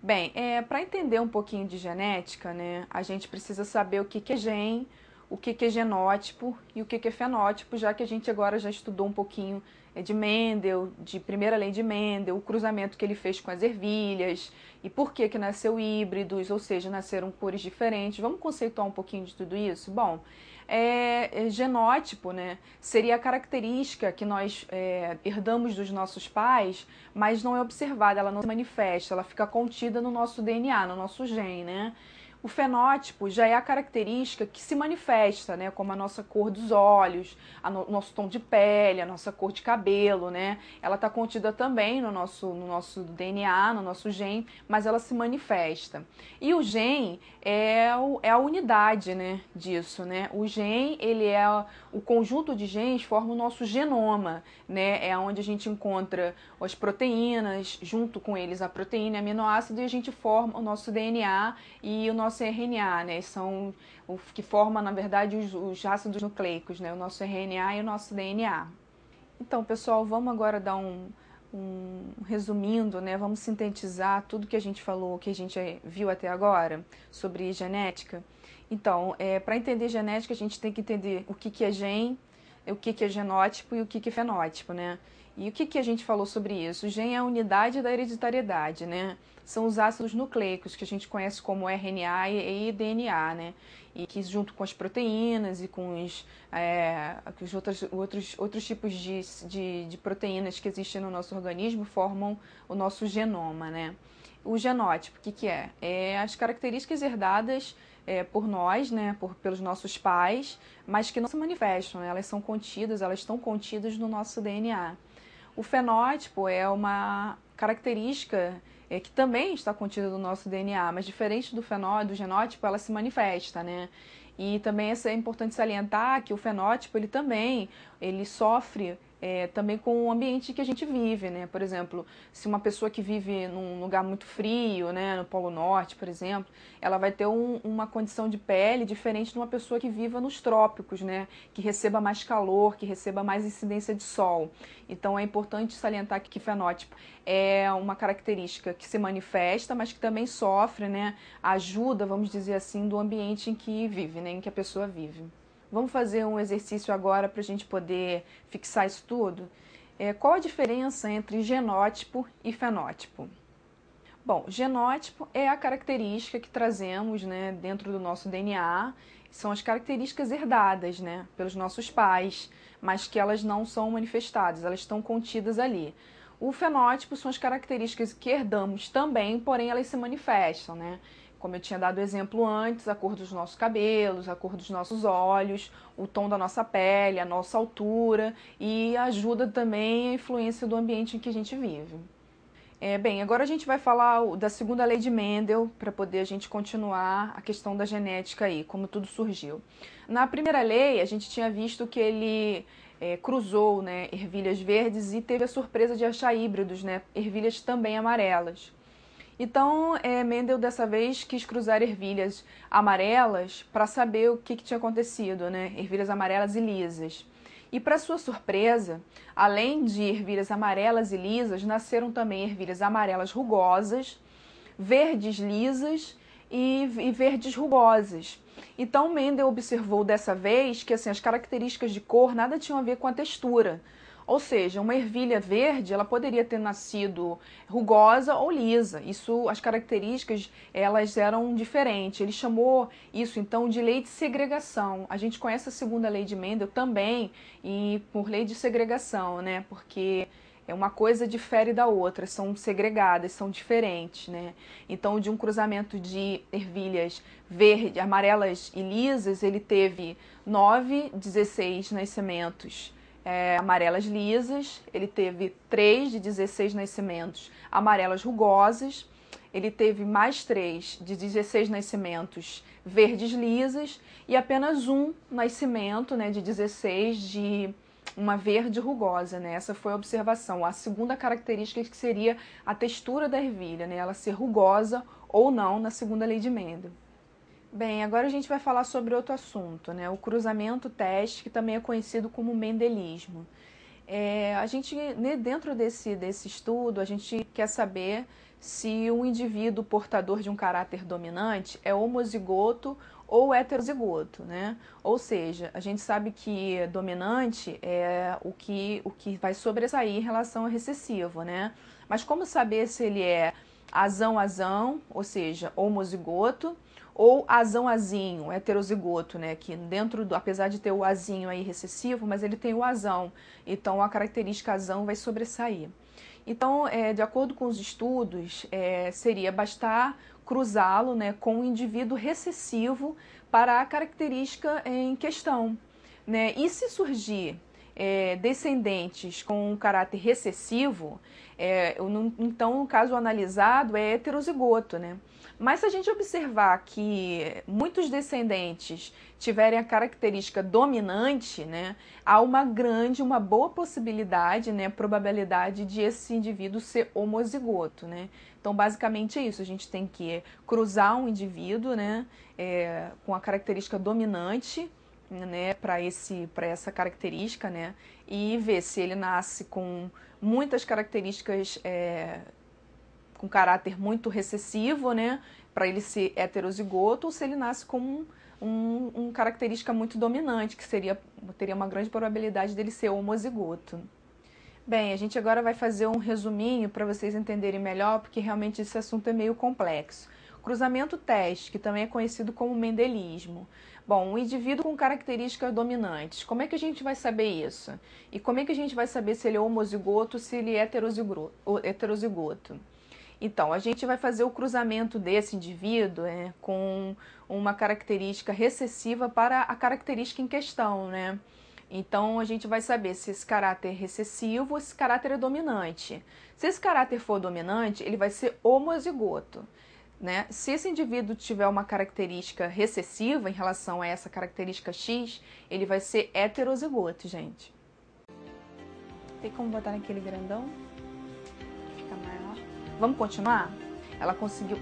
Bem, para entender um pouquinho de genética, né, a gente precisa saber o que que é gene, o que que é genótipo e o que que é fenótipo, já que a gente agora já estudou um pouquinho de Mendel, de primeira lei de Mendel, o cruzamento que ele fez com as ervilhas e por que que nasceu híbridos, ou seja, nasceram cores diferentes. Vamos conceituar um pouquinho de tudo isso? Bom, genótipo, né, seria a característica que nós herdamos dos nossos pais, mas não é observada, ela não se manifesta, ela fica contida no nosso DNA, no nosso gene, né? O fenótipo já é a característica que se manifesta, né, como a nossa cor dos olhos, nosso tom de pele, a nossa cor de cabelo, né? Ela está contida também no nosso DNA, no nosso gene, mas ela se manifesta. E o gene é a unidade, né, disso, né? O gene, ele é o conjunto de genes forma o nosso genoma, né? É onde a gente encontra as proteínas, junto com eles a proteína e aminoácido, e a gente forma o nosso DNA e o nosso RNA, né? São o que forma, na verdade, os ácidos nucleicos, né? O nosso RNA e o nosso DNA. Então, pessoal, vamos agora dar resumindo, né? Vamos sintetizar tudo que a gente falou, que a gente viu até agora sobre genética. Então, para entender genética, a gente tem que entender o que é gene, o que é genótipo e o que é fenótipo, né? E o que a gente falou sobre isso? O gene é a unidade da hereditariedade, né? São os ácidos nucleicos, que a gente conhece como RNA e DNA, né? E que junto com as proteínas e com os outros tipos de proteínas que existem no nosso organismo formam o nosso genoma, né? O genótipo, o que é? É as características herdadas por nós, né, pelos nossos pais, mas que não se manifestam, né? Elas são contidas, elas estão contidas no nosso DNA. O fenótipo é uma característica que também está contida no nosso DNA, mas diferente do genótipo, ela se manifesta, né? E também é importante salientar que o fenótipo ele sofre também com o ambiente que a gente vive, né? Por exemplo, se uma pessoa que vive num lugar muito frio, né, no Polo Norte, por exemplo, ela vai ter uma condição de pele diferente de uma pessoa que viva nos trópicos, né? Que receba mais calor, que receba mais incidência de sol. Então é importante salientar que fenótipo é uma característica que se manifesta, mas que também sofre, né, a ajuda, vamos dizer assim, do ambiente em que vive, né, em que a pessoa vive. Vamos fazer um exercício agora para a gente poder fixar isso tudo? Qual a diferença entre genótipo e fenótipo? Bom, genótipo é a característica que trazemos, né, dentro do nosso DNA, são as características herdadas, né, pelos nossos pais, mas que elas não são manifestadas, elas estão contidas ali. O fenótipo são as características que herdamos também, porém elas se manifestam, né? Como eu tinha dado exemplo antes, a cor dos nossos cabelos, a cor dos nossos olhos, o tom da nossa pele, a nossa altura e ajuda também a influência do ambiente em que a gente vive. Bem, agora a gente vai falar da segunda lei de Mendel para poder a gente continuar a questão da genética aí, como tudo surgiu. Na primeira lei, a gente tinha visto que ele cruzou, né, ervilhas verdes e teve a surpresa de achar híbridos, né, ervilhas também amarelas. Então, Mendel dessa vez quis cruzar ervilhas amarelas para saber o que tinha acontecido, né? Ervilhas amarelas e lisas. E para sua surpresa, além de ervilhas amarelas e lisas, nasceram também ervilhas amarelas rugosas, verdes lisas e verdes rugosas. Então Mendel observou dessa vez que assim, as características de cor nada tinham a ver com a textura. Ou seja, uma ervilha verde, ela poderia ter nascido rugosa ou lisa. Isso, as características, elas eram diferentes. Ele chamou isso então de lei de segregação. A gente conhece a segunda lei de Mendel também e por lei de segregação, né? Porque uma coisa difere da outra, são segregadas, são diferentes, né? Então, de um cruzamento de ervilhas verde, amarelas e lisas, ele teve 16 nascimentos amarelas lisas, ele teve 3 de 16 nascimentos amarelas rugosas, ele teve mais 3 de 16 nascimentos verdes lisas e apenas um nascimento, né, de 16 de uma verde rugosa, né? Essa foi a observação. A segunda característica que seria a textura da ervilha, né? Ela ser rugosa ou não na segunda lei de Mendel. Bem, agora a gente vai falar sobre outro assunto, né? O cruzamento teste, que também é conhecido como mendelismo. A gente, dentro desse estudo, a gente quer saber se um indivíduo portador de um caráter dominante é homozigoto ou heterozigoto, né? Ou seja, a gente sabe que dominante é o que vai sobressair em relação ao recessivo, né? Mas como saber se ele é azão-azão, ou seja, homozigoto, ou azão-azinho, heterozigoto, né? Que apesar de ter o azinho aí recessivo, mas ele tem o azão, então a característica azão vai sobressair. Então, de acordo com os estudos, seria bastar cruzá-lo, né, com um indivíduo recessivo para a característica em questão, né? E se surgir descendentes com um caráter recessivo, então o caso analisado é heterozigoto, né? Mas se a gente observar que muitos descendentes tiverem a característica dominante, né, há uma boa possibilidade, né, probabilidade de esse indivíduo ser homozigoto, né? Então, basicamente é isso, a gente tem que cruzar um indivíduo, né, com a característica dominante, né, para essa característica, né, e ver se ele nasce com muitas características com caráter muito recessivo, né, para ele ser heterozigoto, ou se ele nasce com uma característica muito dominante, que teria uma grande probabilidade dele ser homozigoto. Bem, a gente agora vai fazer um resuminho para vocês entenderem melhor, porque realmente esse assunto é meio complexo. Cruzamento teste, que também é conhecido como mendelismo. Bom, um indivíduo com características dominantes, como é que a gente vai saber isso? E como é que a gente vai saber se ele é homozigoto ou se ele é heterozigoto? Então, a gente vai fazer o cruzamento desse indivíduo com uma característica recessiva para a característica em questão, né? Então, a gente vai saber se esse caráter é recessivo ou se esse caráter é dominante. Se esse caráter for dominante, ele vai ser homozigoto, né? Se esse indivíduo tiver uma característica recessiva em relação a essa característica X, ele vai ser heterozigoto, gente. Tem como botar naquele grandão? Fica maior. Vamos continuar? Ela conseguiu